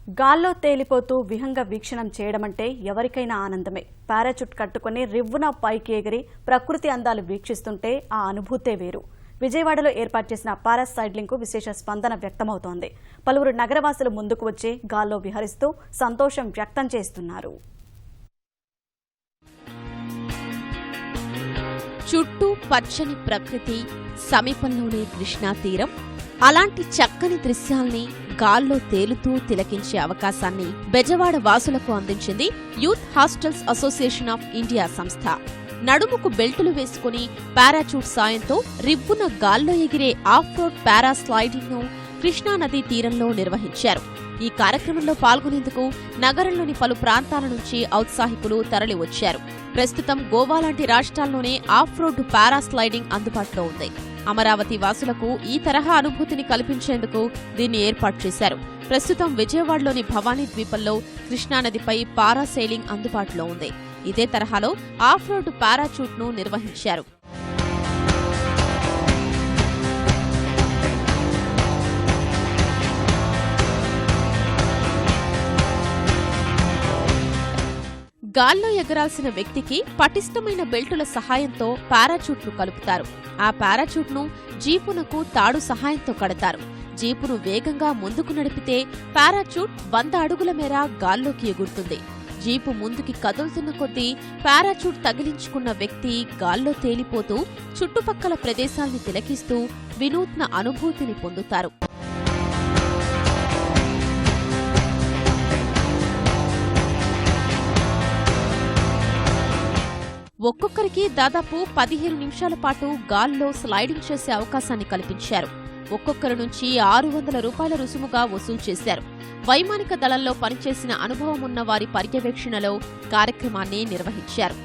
గాల్లో తేలిపోతూ విహంగ వీక్షణం చేయడమంటే ఎవరికైనా ఆనందమే. పారాచూట్ కట్టుకుని రివ్వున పైకి ఎగిరి ప్రకృతి అందాలు వీక్షిస్తుంటే ఆ అనుభూతే వేరు. విజయవాడలో ఏర్పాటు చేసిన పారాసైడ్లింగ్కు విశేష స్పందన వ్యక్తమవుతోంది. పలువురు నగరవాసులు ముందుకు వచ్చి గాల్లో విహరిస్తూ సంతోషం వ్యక్తం చేస్తున్నారు. చుట్టూ పచ్చని ప్రకృతి, సమీపంలోనే కృష్ణా తీరం. అలాంటి చక్కని దృశ్యాల్ని గాల్లో తేలుతూ తిలకించే అవకాశాన్ని బెజవాడ వాసులకు అందించింది youth hostels association of India సంస్థ. నడుముకు బెల్టులు వేసుకుని పారాచూట్ సాయంతో రివ్వున గాల్లో ఎగిరే ఆఫ్ రోడ్ పారాస్లైడింగ్ ను కృష్ణానదీ తీరంలో నిర్వహించారు. ఈ కార్యక్రమంలో పాల్గొనేందుకు నగరంలోని పలు ప్రాంతాల నుంచి ఔత్సాహికులు తరలివచ్చారు. ప్రస్తుతం గోవా లాంటి రాష్ట్రాల్లోనే ఆఫ్ రోడ్డు పారాస్లైడింగ్ అందుబాటులో ఉంది. అమరావతి వాసులకు ఈ తరహా అనుభూతిని కల్పించేందుకు దీన్ని ఏర్పాటు చేశారు. ప్రస్తుతం విజయవాడలోని భవానీ ద్వీపంలో కృష్ణానదిపై పారాసైలింగ్ అందుబాటులో ఉంది. ఇదే తరహాలో ఆఫ్ రోడ్డు పారాచూట్ ను నిర్వహించారు. గాల్లో ఎగరాల్సిన వ్యక్తికి పటిష్టమైన బెల్టుల సహాయంతో పారాచూట్ను కలుపుతారు. ఆ పారాచూట్ను జీపునకు తాడు సహాయంతో కడతారు. జీపును వేగంగా ముందుకు నడిపితే పారాచూట్ 100 అడుగుల మేర గాల్లోకి ఎగురుతుంది. జీపు ముందుకి కదులుతున్న కొద్దీ పారాచూట్ తగిలించుకున్న వ్యక్తి గాల్లో తేలిపోతూ చుట్టుపక్కల ప్రదేశాల్ని తిలకిస్తూ వినూత్న అనుభూతిని పొందుతారు. ఒక్కొక్కరికి దాదాపు 15 నిమిషాల పాటు గాల్లో స్లైడింగ్ చేసే అవకాశాన్ని కల్పించారు. ఒక్కొక్కరి నుంచి 600 రూపాయల రుసుముగా వసూలు చేశారు. వైమానిక దళంలో పనిచేసిన అనుభవం ఉన్న వారి పర్యవేక్షణలో కార్యక్రమాన్ని నిర్వహించారు.